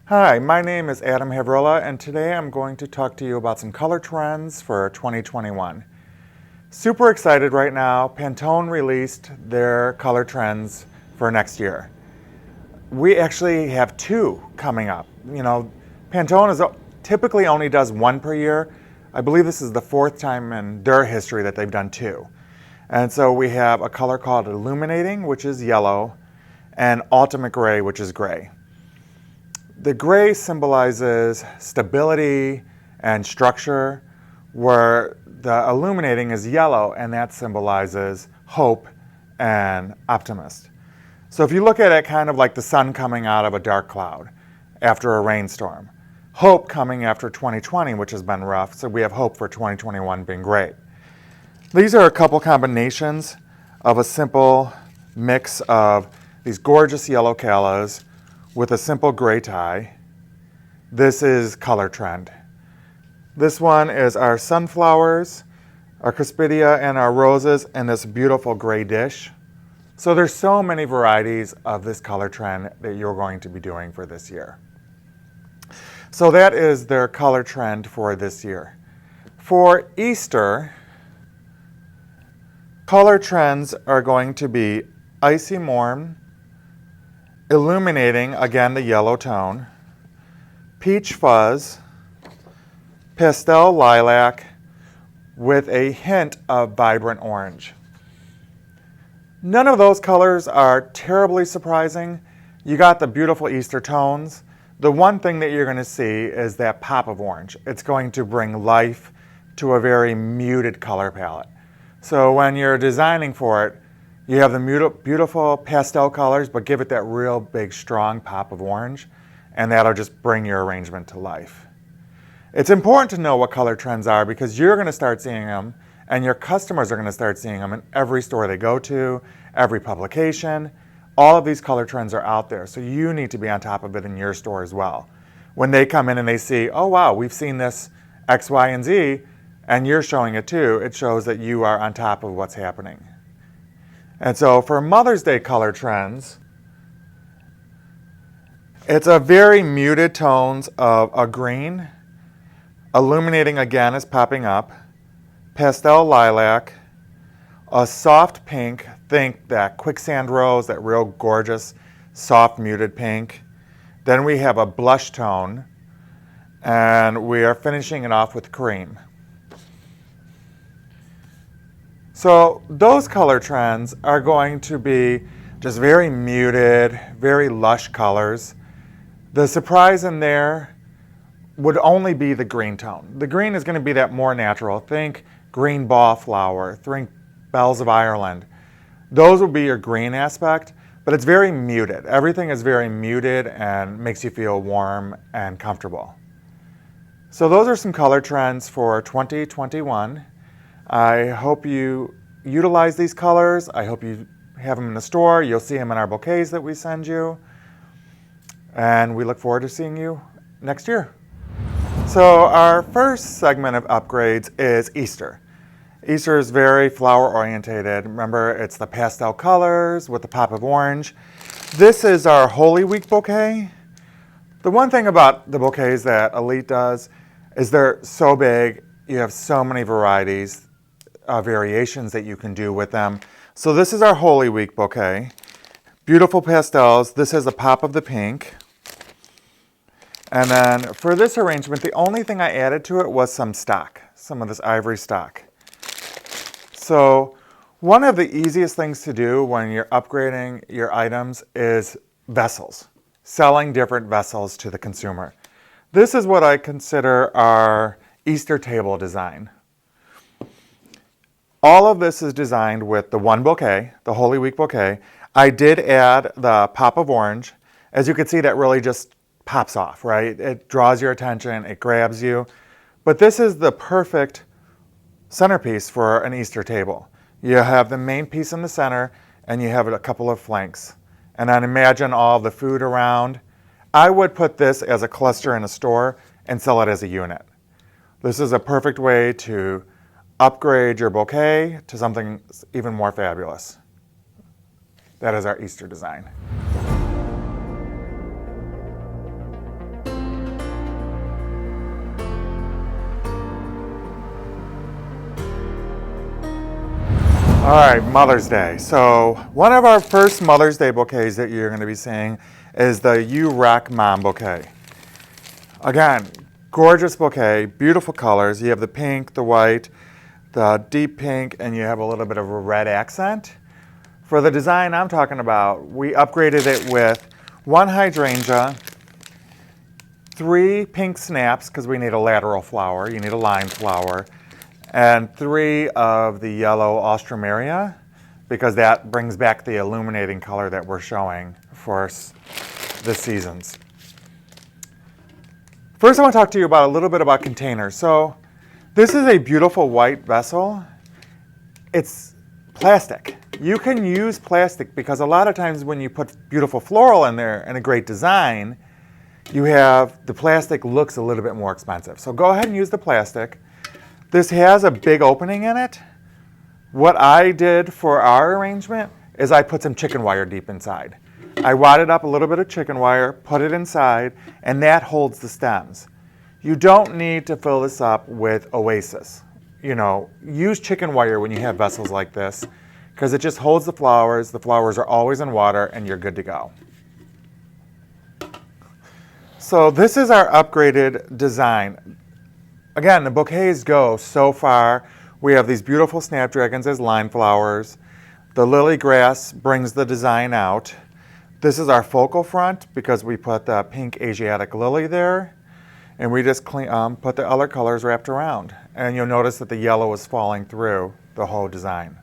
Hi, my name is Adam Havrilla, and today I'm going to talk to you about some color trends for 2021. Super excited right now. Pantone released their color trends for next year. We actually have two coming up. Pantone typically only does one per year. I believe this is the fourth time in their history that they've done two. And so we have a color called Illuminating, which is yellow, and Ultimate Gray, which is gray. The gray symbolizes stability and structure, where the illuminating is yellow, and that symbolizes hope and optimist. So if you look at it kind of like the sun coming out of a dark cloud after a rainstorm, hope coming after 2020, which has been rough, so we have hope for 2021 being great. These are a couple combinations of a simple mix of these gorgeous yellow callas with a simple gray tie. This is color trend. This one is our sunflowers, our crispidia, and our roses in this beautiful gray dish. So there's so many varieties of this color trend that you're going to be doing for this year. So that is their color trend for this year. For Easter, color trends are going to be Icy Morn, Illuminating, again the yellow tone, Peach Fuzz, Pastel Lilac, with a hint of vibrant orange. None of those colors are terribly surprising. You got the beautiful Easter tones. The one thing that you're going to see is that pop of orange. It's going to bring life to a very muted color palette. So when you're designing for it, you have the beautiful pastel colors, but give it that real big, strong pop of orange, and that'll just bring your arrangement to life. It's important to know what color trends are because you're going to start seeing them, and your customers are going to start seeing them in every store they go to, every publication. All of these color trends are out there, so you need to be on top of it in your store as well. When they come in and they see, oh wow, we've seen this X, Y, and Z, and you're showing it too, it shows that you are on top of what's happening. And so for Mother's Day color trends, it's a very muted tones of a green. Illuminating again is popping up. Pastel lilac. A soft pink. Think that quicksand rose, that real gorgeous, soft muted pink. Then we have a blush tone. And we are finishing it off with cream. So those color trends are going to be just very muted, very lush colors. The surprise in there would only be the green tone. The green is going to be that more natural. Think green ball flower, think bells of Ireland. Those will be your green aspect, but it's very muted. Everything is very muted and makes you feel warm and comfortable. So those are some color trends for 2021. I hope you utilize these colors. I hope you have them in the store. You'll see them in our bouquets that we send you. And we look forward to seeing you next year. So our first segment of upgrades is Easter. Easter is very flower orientated. Remember, it's the pastel colors with the pop of orange. This is our Holy Week bouquet. The one thing about the bouquets that Elite does is they're so big. You have so many varieties, variations that you can do with them. So this is our Holy Week bouquet. Beautiful pastels. This is a pop of the pink. And then for this arrangement, the only thing I added to it was some stock, some of this ivory stock. So one of the easiest things to do when you're upgrading your items is vessels, selling different vessels to the consumer. This is what I consider our Easter table design. All of this is designed with the one bouquet, the Holy Week bouquet. I did add the pop of orange. As you can see, that really just pops off, right? It draws your attention, it grabs you. But this is the perfect centerpiece for an Easter table. You have the main piece in the center, and you have a couple of flanks. And then imagine all the food around. I would put this as a cluster in a store and sell it as a unit. This is a perfect way to upgrade your bouquet to something even more fabulous. That is our Easter design. All right, Mother's Day. So one of our first Mother's Day bouquets that you're going to be seeing is the You Rock Mom bouquet. Again, gorgeous bouquet, beautiful colors. You have the pink, the white, the deep pink, and you have a little bit of a red accent. For the design I'm talking about, we upgraded it with 1 hydrangea, 3 pink snaps, because we need a lateral flower, you need a line flower, and 3 of the yellow Ostromeria, because that brings back the illuminating color that we're showing for the seasons. First, I want to talk to you about a little bit about containers. So this is a beautiful white vessel. It's plastic. You can use plastic because a lot of times when you put beautiful floral in there and a great design, the plastic looks a little bit more expensive. So go ahead and use the plastic. This has a big opening in it. What I did for our arrangement is I put some chicken wire deep inside. I wadded up a little bit of chicken wire, put it inside, and that holds the stems. You don't need to fill this up with Oasis. Use chicken wire when you have vessels like this because it just holds the flowers. The flowers are always in water and you're good to go. So this is our upgraded design. Again, the bouquets go so far. We have these beautiful snapdragons as line flowers. The lily grass brings the design out. This is our focal front because we put the pink Asiatic lily there. And we just put the other colors wrapped around. And you'll notice that the yellow is falling through the whole design.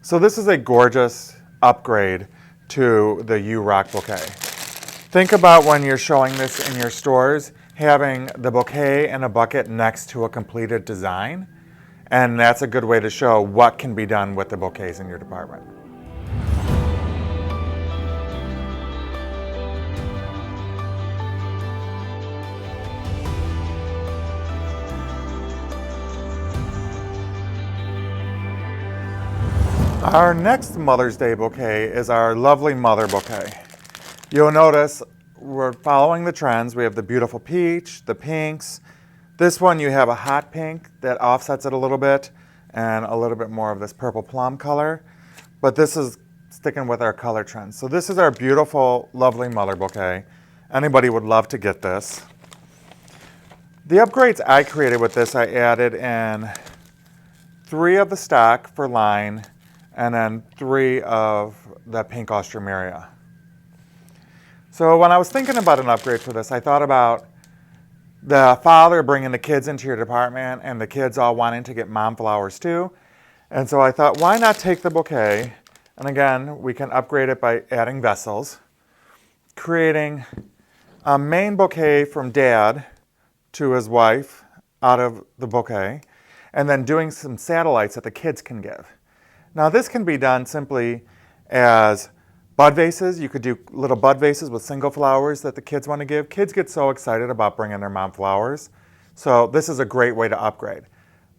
So this is a gorgeous upgrade to the You Rock bouquet. Think about when you're showing this in your stores, having the bouquet and a bucket next to a completed design. And that's a good way to show what can be done with the bouquets in your department. Our next Mother's Day bouquet is our lovely Mother bouquet. You'll notice we're following the trends. We have the beautiful peach, the pinks. This one you have a hot pink that offsets it a little bit and a little bit more of this purple plum color. But this is sticking with our color trends. So this is our beautiful, lovely Mother bouquet. Anybody would love to get this. The upgrades I created with this, I added in 3 of the stock for line and then 3 of the pink Ostromeria. So when I was thinking about an upgrade for this, I thought about the father bringing the kids into your department and the kids all wanting to get mom flowers too. And so I thought, why not take the bouquet? And again, we can upgrade it by adding vessels, creating a main bouquet from dad to his wife out of the bouquet, and then doing some satellites that the kids can give. Now this can be done simply as bud vases. You could do little bud vases with single flowers that the kids want to give. Kids get so excited about bringing their mom flowers. So this is a great way to upgrade.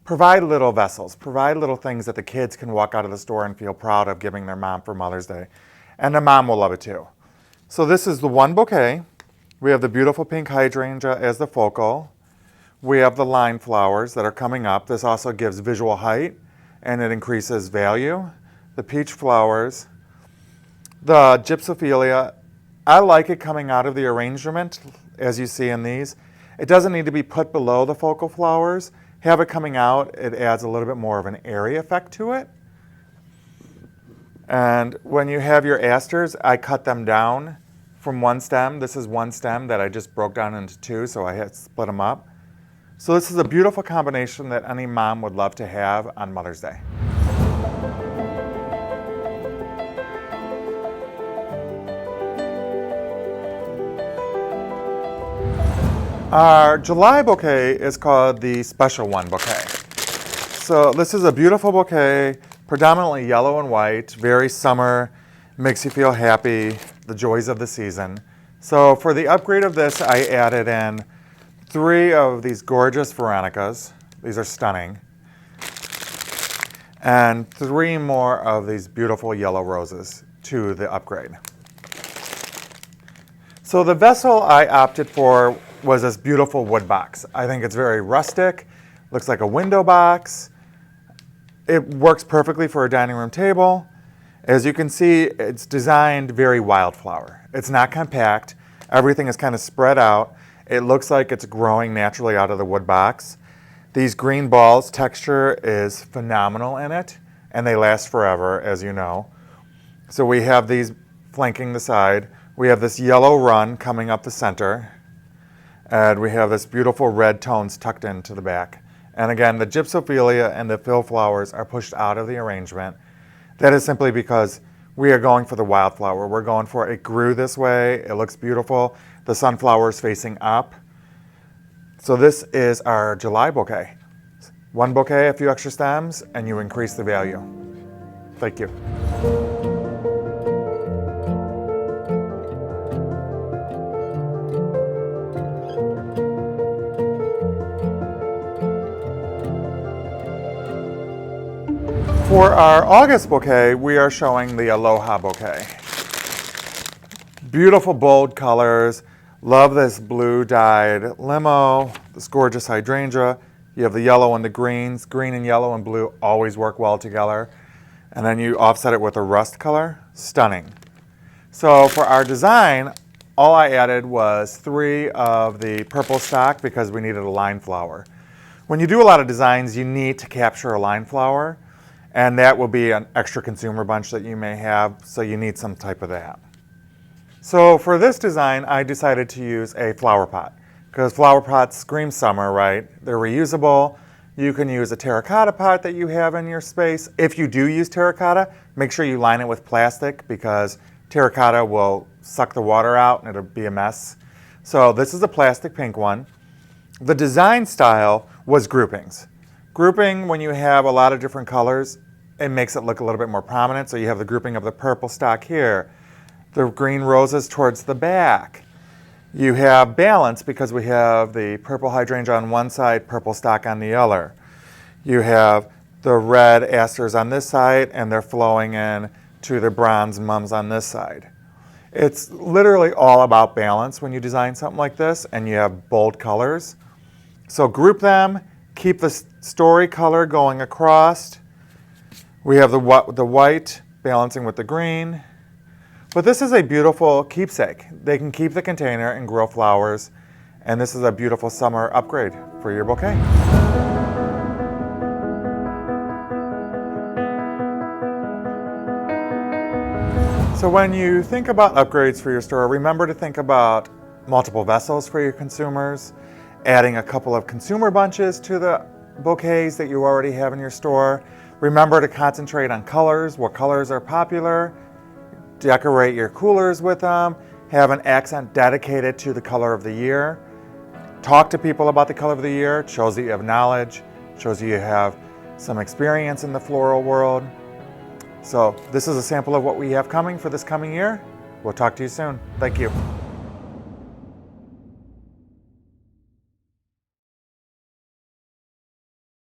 Provide little vessels. Provide little things that the kids can walk out of the store and feel proud of giving their mom for Mother's Day. And the mom will love it too. So this is the one bouquet. We have the beautiful pink hydrangea as the focal. We have the line flowers that are coming up. This also gives visual height and it increases value. The peach flowers. The gypsophilia, I like it coming out of the arrangement, as you see in these. It doesn't need to be put below the focal flowers. Have it coming out, it adds a little bit more of an airy effect to it. And when you have your asters, I cut them down from one stem. This is one stem that I just broke down into 2, so I had to split them up. So this is a beautiful combination that any mom would love to have on Mother's Day. Our July bouquet is called the Special One bouquet. So this is a beautiful bouquet, predominantly yellow and white, very summer, makes you feel happy, the joys of the season. So for the upgrade of this, I added in 3 of these gorgeous Veronicas. These are stunning. And 3 more of these beautiful yellow roses to the upgrade. So the vessel I opted for was this beautiful wood box. I think it's very rustic, looks like a window box. It works perfectly for a dining room table. As you can see, it's designed very wildflower. It's not compact. Everything is kind of spread out. It looks like it's growing naturally out of the wood box. These green balls, texture is phenomenal in it, and they last forever, as you know. So we have these flanking the side. We have this yellow run coming up the center, and we have this beautiful red tones tucked into the back. And again, the gypsophilia and the fill flowers are pushed out of the arrangement. That is simply because we are going for the wildflower. We're going for it grew this way. It looks beautiful. The sunflower is facing up. So this is our July bouquet. One bouquet, a few extra stems, and you increase the value. Thank you. For our August bouquet, we are showing the Aloha bouquet. Beautiful bold colors. Love this blue dyed limo, this gorgeous hydrangea. You have the yellow and the greens. Green and yellow and blue always work well together. And then you offset it with a rust color. Stunning. So for our design, all I added was 3 of the purple stock because we needed a line flower. When you do a lot of designs, you need to capture a line flower. And that will be an extra consumer bunch that you may have, so you need some type of that. So for this design, I decided to use a flower pot, because flower pots scream summer, right? They're reusable. You can use a terracotta pot that you have in your space. If you do use terracotta, make sure you line it with plastic, because terracotta will suck the water out and it'll be a mess. So this is a plastic pink one. The design style was groupings. Grouping, when you have a lot of different colors, it makes it look a little bit more prominent. So you have the grouping of the purple stock here, the green roses towards the back. You have balance because we have the purple hydrangea on one side, purple stock on the other. You have the red asters on this side, and they're flowing in to the bronze mums on this side. It's literally all about balance when you design something like this, and you have bold colors. So group them. Keep the story color going across. We have the white balancing with the green. But this is a beautiful keepsake. They can keep the container and grow flowers. And this is a beautiful summer upgrade for your bouquet. So when you think about upgrades for your store, remember to think about multiple vessels for your consumers, adding a couple of consumer bunches to the bouquets that you already have in your store. Remember to concentrate on colors, what colors are popular. Decorate your coolers with them. Have an accent dedicated to the color of the year. Talk to people about the color of the year. It shows that you have knowledge, shows you have some experience in the floral world. So this is a sample of what we have coming for this coming year. We'll talk to you soon. Thank you.